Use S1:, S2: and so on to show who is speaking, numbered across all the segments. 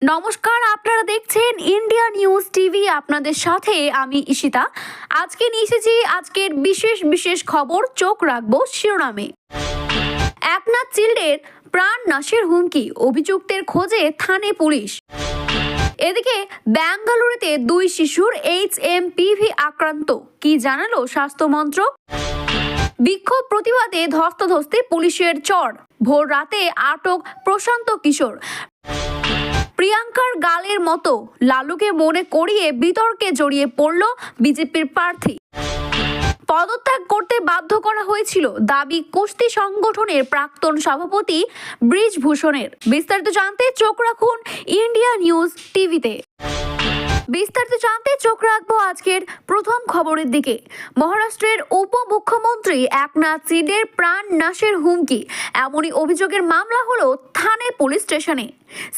S1: নমস্কার, আপনারা দেখছেন ইন্ডিয়া নিউজ টিভি। আপনাদের সাথে আমি ঈশিতা। আজকে নিয়ে এসেছি আজকের বিশেষ খবর। চোখ রাখবো শিরোনামে। একনাথ চিল্ডের প্রাণ নাশের হুমকি, অভিযুক্তের খোঁজে থানে পুলিশ। এদিকে বেঙ্গালুরুতে 2 শিশুর HMPV আক্রান্ত, কি জানালো স্বাস্থ্য মন্ত্রক। বিক্ষোভ প্রতিবাদে ধস্তাধস্তি, পুলিশের চড়। ভোর রাতে আটক প্রশান্ত কিশোর। প্রিয়াঙ্কার গালের মতো লালুকে মনে করিয়ে বিতর্কে জড়িয়ে পড়ল বিজেপির প্রার্থী। পদত্যাগ করতে বাধ্য করা হয়েছিল, দাবি কুস্তি সংগঠনের প্রাক্তন সভাপতি ব্রিজভূষণের। বিস্তারিত জানতে চোখ রাখুন ইন্ডিয়া নিউজ টিভিতে। বিস্তারিত জানতে চোখ রাখবো আজকের প্রথম খবরের দিকে। মহারাষ্ট্রের উপমুখ্যমন্ত্রী একনাথ শিন্ডের প্রাণ নাশের হুমকি, এমনই অভিযোগের মামলা হলো থানে পুলিশ স্টেশনে।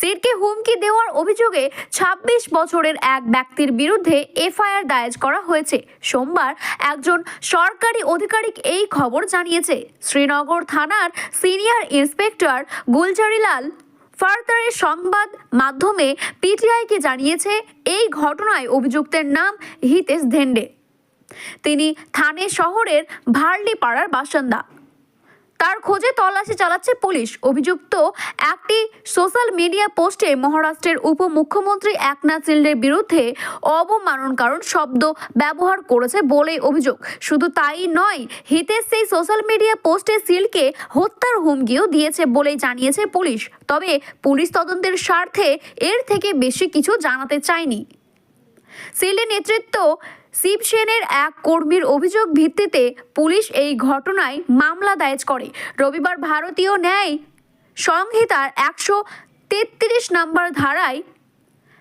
S1: শিন্ডেকে হুমকি দেওয়ার অভিযোগে 26 বছরের এক ব্যক্তির বিরুদ্ধে FIR দায়ের করা হয়েছে। সোমবার একজন সরকারি আধিকারিক এই খবর জানিয়েছে। শ্রীনগর থানার সিনিয়র ইন্সপেক্টর গুলজারিলাল ফারদারের সংবাদ মাধ্যমে PTIকে জানিয়েছে, এই ঘটনায় অভিযুক্তের নাম হিতেশ ধেন্ডে। তিনি থানে শহরের ভার্লিপাড়ার বাসিন্দা। তার খোঁজে তল্লাশি চালাচ্ছে পুলিশ। অভিযুক্ত একটি সোশ্যাল মিডিয়া পোস্টে মহারাষ্ট্রের উপমুখ্যমন্ত্রী একনাথ শিন্ডের বিরুদ্ধে অবমাননাকর শব্দ ব্যবহার করেছে বলে অভিযোগ। শুধু তাই নয়, হিতেশ সেই সোশ্যাল মিডিয়া পোস্টে শিন্ডেকে হত্যার হুমকিও দিয়েছে বলে জানিয়েছে পুলিশ। তবে পুলিশ তদন্তের স্বার্থে এর থেকে বেশি কিছু জানাতে চায়নি। শিন্ডের নেতৃত্ব শিবসেনের এক কর্মীর অভিযোগ ভিত্তিতে পুলিশ এই ঘটনায় মামলা দায়ের করে। রবিবার ভারতীয় ন্যায় সংহিতার 133 নম্বর ধারায়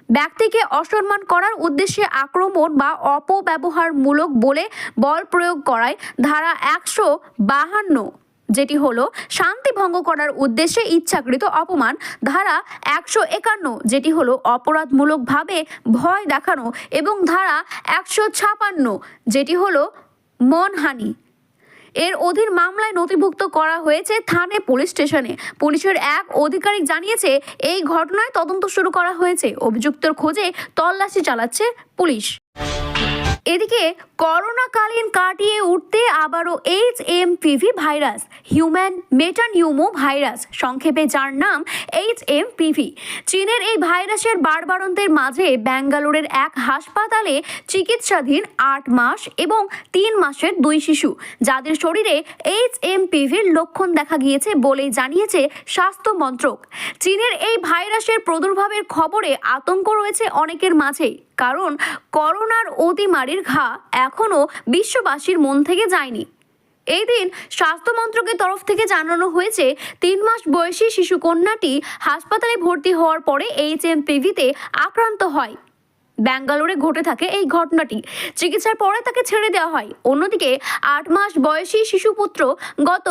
S1: ব্যক্তিকে অসম্মান করার উদ্দেশ্যে আক্রমণ বা অপব্যবহারমূলক বলে বল প্রয়োগ করায় ধারা 152, যেটি হলো শান্তি ভঙ্গ করার উদ্দেশ্যে ইচ্ছাকৃত অপমান, ধারা 151, যেটি হলো অপরাধমূলকভাবে ভয় দেখানো, এবং ধারা 156, যেটি হলো মানহানি এর অধীন মামলায় নথিভুক্ত করা হয়েছে থানে পুলিশ স্টেশনে। পুলিশের এক আধিকারিক জানিয়েছে, এই ঘটনায় তদন্ত শুরু করা হয়েছে। অভিযুক্তের খোঁজে তল্লাশি চালাচ্ছে পুলিশ। এদিকে করোনাকালীন কাটিয়ে উঠতে আবারও HMPV virus, human metapneumo virus, সংক্ষেপে যার নাম HMPV। চীনের এই ভাইরাসের বাড়বাড়ন্তের মাঝে বেঙ্গালুরুর এক হাসপাতালে চিকিৎসাধীন 8 মাস এবং 3 মাসের 2 শিশু, যাদের শরীরে HMPVর লক্ষণ দেখা গিয়েছে বলে জানিয়েছে স্বাস্থ্য মন্ত্রক। চীনের এই ভাইরাসের প্রাদুর্ভাবের খবরে আতঙ্ক রয়েছে অনেকের মাঝে, কারণ করোনার অতিমারির ঘা এখনো বিশ্ববাসীর মন থেকে যায়নি। এই দিন স্বাস্থ্য মন্ত্রকের তরফ থেকে জানানো হয়েছে, 3 মাস বয়সী শিশু কন্যাটি হাসপাতালে ভর্তি হওয়ার পরে HMPVতে আক্রান্ত হয়। বেঙ্গালুরুরে ঘটে থাকে এই ঘটনাটি। চিকিৎসার পরে তাকে ছেড়ে দেওয়া হয়। অন্যদিকে 8 মাস বয়সী শিশুপুত্র গত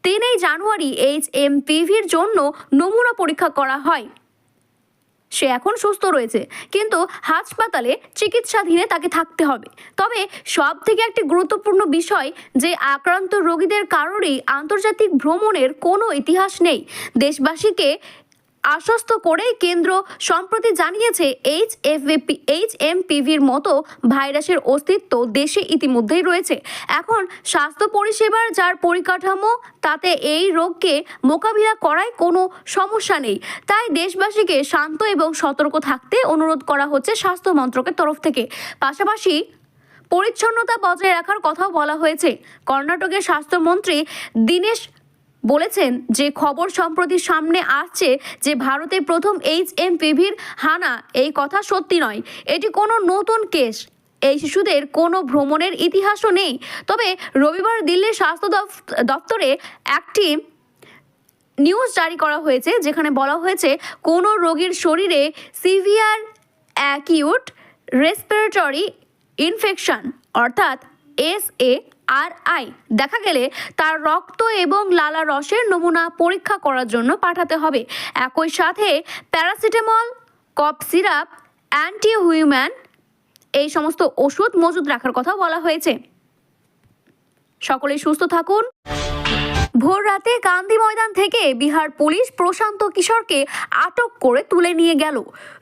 S1: 3 জানুয়ারি HMPVর জন্য নমুনা পরীক্ষা করা হয়। সে এখন সুস্থ রয়েছে, কিন্তু হাসপাতালে চিকিৎসাধীনে তাকে থাকতে হবে। তবে সব থেকে একটি গুরুত্বপূর্ণ বিষয় যে আক্রান্ত রোগীদের কারোরই আন্তর্জাতিক ভ্রমণের কোনো ইতিহাস নেই। দেশবাসীকে আশ্বস্ত করে কেন্দ্র সম্প্রতি জানিয়েছে, HMPVর মতো ভাইরাসের অস্তিত্ব দেশে ইতিমধ্যেই রয়েছে। এখন স্বাস্থ্য পরিষেবার যার পরিকাঠামো, তাতে এই রোগকে মোকাবিলা করায় কোনো সমস্যা নেই। তাই দেশবাসীকে শান্ত এবং সতর্ক থাকতে অনুরোধ করা হচ্ছে স্বাস্থ্য মন্ত্রকের তরফ থেকে। পাশাপাশি পরিচ্ছন্নতা বজায় রাখার কথাও বলা হয়েছে। কর্ণাটকের স্বাস্থ্যমন্ত্রী দীনেশ বলেছেন যে খবর সম্প্রতি সামনে আসছে যে ভারতে প্রথম HMPVর হানা, এই কথা সত্যি নয়। এটি কোনো নতুন কেস। এই শিশুদের কোনো ভ্রমণের ইতিহাসও নেই। তবে রবিবার দিল্লির স্বাস্থ্য দপ্তরে একটি নিউজ জারি করা হয়েছে, যেখানে বলা হয়েছে, কোনো রোগীর শরীরে সিভিয়ার অ্যাকিউট রেসপিরেটরি ইনফেকশন অর্থাৎ SARI দেখা গেলে তার রক্ত এবং লালা রসের নমুনা পরীক্ষা করার জন্য পাঠাতে হবে। একই সাথে প্যারাসিটামল, কফ সিরাপ, অ্যান্টিহিউম্যান এই সমস্ত ওষুধ মজুদ রাখার কথা বলা হয়েছে। সকলেই সুস্থ থাকুন, ভোর রাতে গান্ধী ময়দান থেকে বিহার পুলিশ প্রশান্ত কিশোরকে আটক করে তুলে নিয়ে গেল।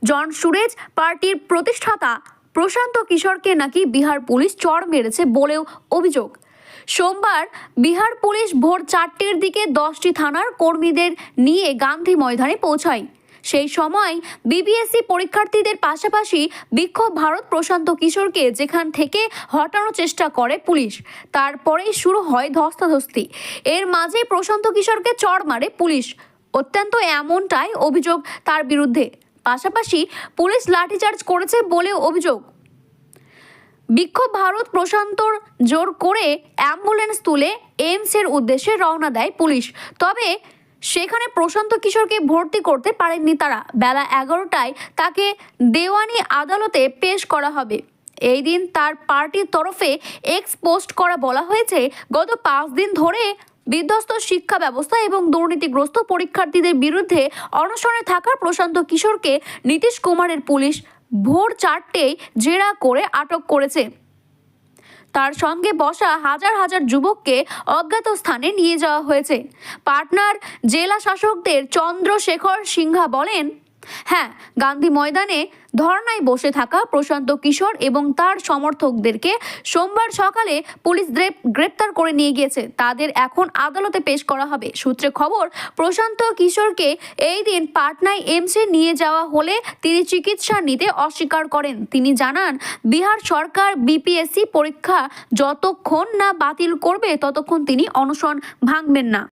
S1: জন সুরেজ পার্টির প্রতিষ্ঠাতা প্রশান্ত কিশোরকে নাকি বিহার পুলিশ চড় মেরেছে বলেও অভিযোগ। সোমবার বিহার পুলিশ ভোর 4টের দিকে 10টি থানার কর্মীদের নিয়ে গান্ধী ময়দানে পৌঁছায়। সেই সময় বিবিএসসি পরীক্ষার্থীদের পাশাপাশি বিক্ষোভ ভারত প্রশান্ত কিশোরকে যেখান থেকে হটানোর চেষ্টা করে পুলিশ। তারপরেই শুরু হয় ধস্তাধস্তি। এর মাঝে প্রশান্ত কিশোরকে চড় মারে পুলিশ। অত্যন্ত এমনটাই অভিযোগ তার বিরুদ্ধে। পাশাপাশি পুলিশ লাঠিচার্জ করেছে বলেও অভিযোগ। বিক্ষোভ ভারত প্রশান্তর জোর করে অ্যাম্বুলেন্স তুলে এইমসের উদ্দেশ্যে রওনা দেয় পুলিশ। তবে সেখানে প্রশান্ত কিশোরকে ভর্তি করতে পারেননি তারা। বেলা 11টায় তাকে দেওয়ানি আদালতে পেশ করা হবে। এই দিন তার পার্টির তরফে এক্স পোস্ট করা বলা হয়েছে, গত 5 দিন ধরে বিধ্বস্ত শিক্ষা ব্যবস্থা এবং দুর্নীতিগ্রস্ত পরীক্ষার্থীদের বিরুদ্ধে অনশনে থাকা প্রশান্ত কিশোরকে নীতিশ কুমারের পুলিশ ভোর 4টেয় জেরা করে আটক করেছে। তার সঙ্গে বসা হাজার হাজার যুবককে অজ্ঞাত স্থানে নিয়ে যাওয়া হয়েছে। পাটনার জেলা শাসকদের চন্দ্রশেখর সিনহা বলেন, হ্যাঁ, গান্ধী ময়দানে ধর্নায় বসে থাকা প্রশান্ত কিশোর এবং তার সমর্থকদেরকে সোমবার সকালে পুলিশ গ্রেপ্তার করে নিয়ে গিয়েছে। তাদের এখন আদালতে পেশ করা হবে। সূত্রে খবর, প্রশান্ত কিশোরকে এই দিন পাটনায় এইমসে নিয়ে যাওয়া হলে তিনি চিকিৎসা নিতে অস্বীকার করেন। তিনি জানান, বিহার সরকার বিপিএসসি পরীক্ষা যতক্ষণ না বাতিল করবে ততক্ষণ তিনি অনশন ভাঙবেন না।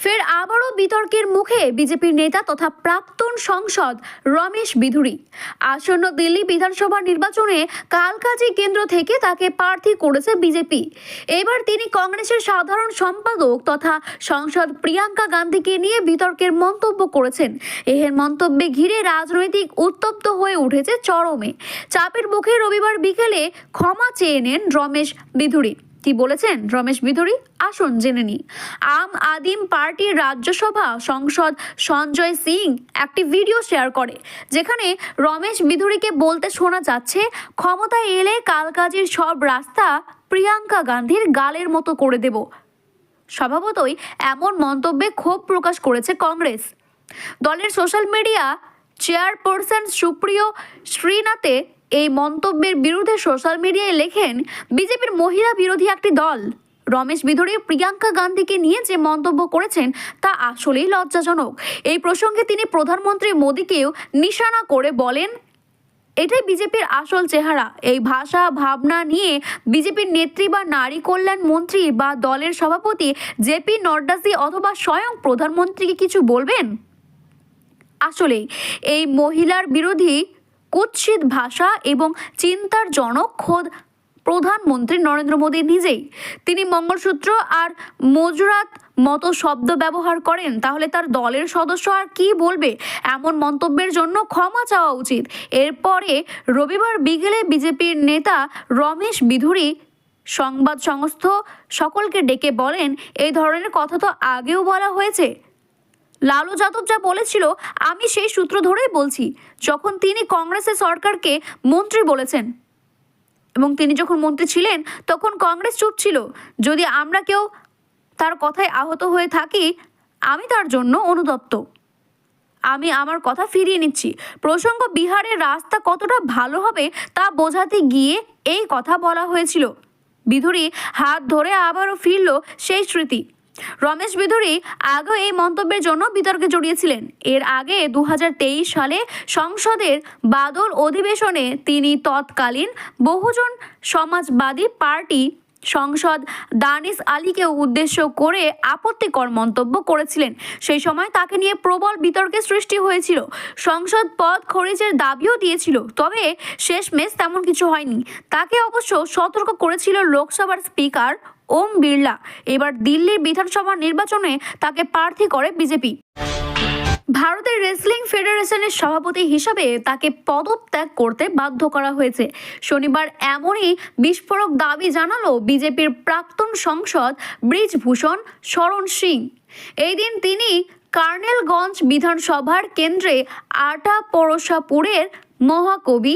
S1: ফের আবারও বিতর্কের মুখে বিজেপির নেতা তথা প্রাক্তন সাংসদ রমেশ বিধুরি। আসন্ন দিল্লি বিধানসভা নির্বাচনে কালকাজি কেন্দ্র থেকে তাকে প্রার্থী করেছে বিজেপি। এবার তিনি কংগ্রেসের সাধারণ সম্পাদক তথা সাংসদ প্রিয়াঙ্কা গান্ধীকে নিয়ে বিতর্কের মন্তব্য করেছেন। এর মন্তব্যে ঘিরে রাজনৈতিক উত্তপ্ত হয়ে উঠেছে চরমে। চাপের মুখে রবিবার বিকেলে ক্ষমা চেয়ে নেন রমেশ বিধুরি। কি বলেছেন রমেশ বিধুরি, আসুন জেনে নিই। আম আদমি পার্টির রাজ্যসভা সাংসদ সঞ্জয় সিং একটি ভিডিও শেয়ার করে, যেখানে রমেশ বিধুরিকে বলতে শোনা যাচ্ছে, ক্ষমতায় এলে কালকাজির সব রাস্তা প্রিয়াঙ্কা গান্ধীর গালের মতো করে দেব। স্বভাবতই এমন মন্তব্যে ক্ষোভ প্রকাশ করেছে কংগ্রেস। দলের সোশ্যাল মিডিয়া চেয়ারপারসন সুপ্রিয় শ্রীনাথে এই মন্তব্যের বিরুদ্ধে সোশ্যাল মিডিয়ায় লেখেন, বিজেপির মহিলা বিরোধী একটি দল। রমেশ বিধুরি প্রিয়াঙ্কা গান্ধীকে নিয়ে যে মন্তব্য করেছেন তা আসলেই লজ্জাজনক। এই প্রসঙ্গে তিনি প্রধানমন্ত্রী মোদীকেও নিশানা করে বলেন, এটাই বিজেপির আসল চেহারা। এই ভাষা ভাবনা নিয়ে বিজেপির নেত্রী বা নারী কল্যাণ মন্ত্রী বা দলের সভাপতি জেপি নড্ডাজি অথবা স্বয়ং প্রধানমন্ত্রীকে কিছু বলবেন? আসলেই এই মহিলার বিরোধী কুৎসিত ভাষা এবং চিন্তার জনক খোদ প্রধানমন্ত্রী নরেন্দ্র মোদী নিজেই। তিনি মঙ্গলসূত্র আর মজুরাত মতো শব্দ ব্যবহার করেন, তাহলে তার দলের সদস্য আর কি বলবে? এমন মন্তব্যের জন্য ক্ষমা চাওয়া উচিত। এরপরে রবিবার বিকেলে বিজেপির নেতা রমেশ বিধুরি সংবাদ সংস্থা সকলকে ডেকে বলেন, এই ধরনের কথা তো আগেও বলা হয়েছে। লালু যাদব যা বলেছিল আমি সেই সূত্র ধরেই বলছি। যখন তিনি কংগ্রেসের সরকারকে মন্ত্রী বলেছেন এবং তিনি যখন মন্ত্রী ছিলেন তখন কংগ্রেস চুপ ছিল। যদি আমরা কেউ তার কথায় আহত হয়ে থাকি, আমি তার জন্য অনুতপ্ত। আমি আমার কথা ফিরিয়ে নিচ্ছি। প্রসঙ্গ, বিহারের রাস্তা কতটা ভালো হবে তা বোঝাতে গিয়ে এই কথা বলা হয়েছিল। বিধুরি হাত ধরে আবারও ফিরল সেই স্মৃতি। রমেশ বিধুরি আগেও এই মন্তব্যের জন্য বিতর্কে জড়িয়েছিলেন। এর আগে 2023 সালে সংসদের বাদল অধিবেশনে তিনি তৎকালীন বহুজন সমাজবাদী পার্টি সাংসদ দানিশ আলীকে উদ্দেশ্য করে আপত্তিকর মন্তব্য করেছিলেন। সেই সময় তাকে নিয়ে প্রবল বিতর্কের সৃষ্টি হয়েছিল। সংসদ পদ খারিজের দাবিও দিয়েছিল, তবে শেষমেশ তেমন কিছু হয়নি। তাকে অবশ্য সতর্ক করেছিল লোকসভার স্পিকার ওম বিড়লা। এবার দিল্লির বিধানসভা নির্বাচনে তাকে প্রার্থী করে বিজেপি। ভারতের রেসলিং ফেডারেশনের সভাপতি হিসাবে তাকে পদত্যাগ করতে বাধ্য করা হয়েছে। শনিবার এমনই বিস্ফোরক দাবি জানালো বিজেপির প্রাক্তন সাংসদ ব্রিজভূষণ শরণ সিং। এই দিন তিনি কর্নেলগঞ্জ বিধানসভার কেন্দ্রে আটা পরশাপুরের মহাকবি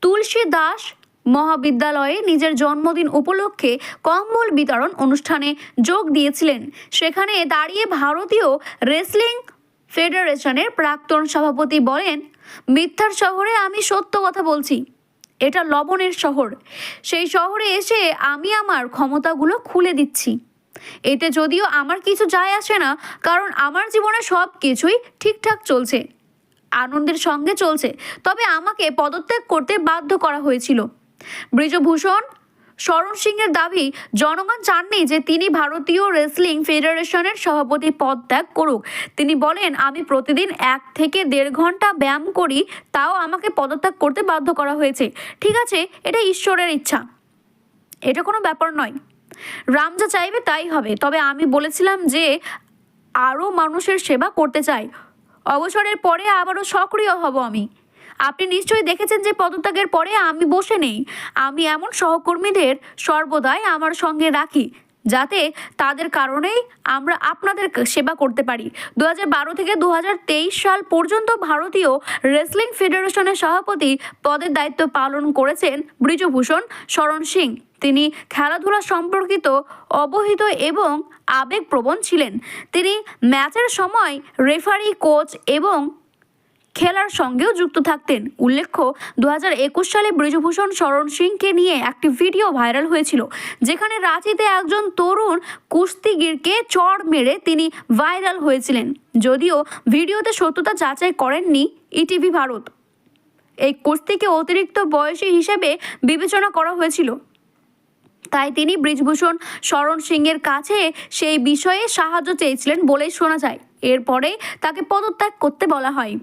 S1: তুলসীদাস মহাবিদ্যালয়ে নিজের জন্মদিন উপলক্ষে কম্বল বিতরণ অনুষ্ঠানে যোগ দিয়েছিলেন। সেখানে দাঁড়িয়ে ভারতীয় রেসলিং ফেডারেশনের প্রাক্তন সভাপতি বলেন, মিথ্যার শহরে আমি সত্য কথা বলছি। এটা লবণের শহর। সেই শহরে এসে আমি আমার ক্ষমতাগুলো খুলে দিচ্ছি। এতে যদিও আমার কিছু যায় আসে না, কারণ আমার জীবনে সব কিছুই ঠিকঠাক চলছে, আনন্দের সঙ্গে চলছে। তবে আমাকে পদত্যাগ করতে বাধ্য করা হয়েছিল। ব্রিজভূষণ শরণ সিংয়ের দাবি, জনগণ চাননি যে তিনি ভারতীয় রেসলিং ফেডারেশনের সভাপতি পদ ত্যাগ করুক। তিনি বলেন, আমি প্রতিদিন 1 থেকে 1.5 ঘন্টা ব্যায়াম করি, তাও আমাকে পদত্যাগ করতে বাধ্য করা হয়েছে। ঠিক আছে, এটা ঈশ্বরের ইচ্ছা, এটা কোনো ব্যাপার নয়। রাম যা চাইবে তাই হবে। তবে আমি বলেছিলাম যে আরও মানুষের সেবা করতে চাই। অবসরের পরে আবারও সক্রিয় হব আমি। আপনি নিশ্চয়ই দেখেছেন যে পদত্যাগের পরে আমি বসে নেই। আমি এমন সহকর্মীদের সর্বদাই আমার সঙ্গে রাখি, যাতে তাদের কারণেই আমরা আপনাদের সেবা করতে পারি। 2012 থেকে 2023 সাল পর্যন্ত ভারতীয় রেসলিং ফেডারেশনের সভাপতি পদের দায়িত্ব পালন করেছেন ব্রিজভূষণ শরণ সিং। তিনি খেলাধুলা সম্পর্কিত অবহিত এবং আবেগপ্রবণ ছিলেন। তিনি ম্যাচের সময় রেফারি, কোচ এবং খেলার সঙ্গেও যুক্ত থাকতেন। উল্লেখ্য, 2021 সালে ব্রিজভূষণ শরণ সিংকে নিয়ে একটি ভিডিও ভাইরাল হয়েছিল, যেখানে রাঁচিতে একজন তরুণ কুস্তিগিরকে চড় মেরে তিনি ভাইরাল হয়েছিলেন। যদিও ভিডিওতে সত্যতা যাচাই করেননি ইটিভি ভারত। এই কুস্তিকে অতিরিক্ত বয়সী হিসেবে বিবেচনা করা হয়েছিল, তাই তিনি ব্রিজভূষণ শরণ সিংয়ের কাছে সেই বিষয়ে সাহায্য চেয়েছিলেন বলেই শোনা যায়। এরপরে তাকে পদত্যাগ করতে বলা হয়।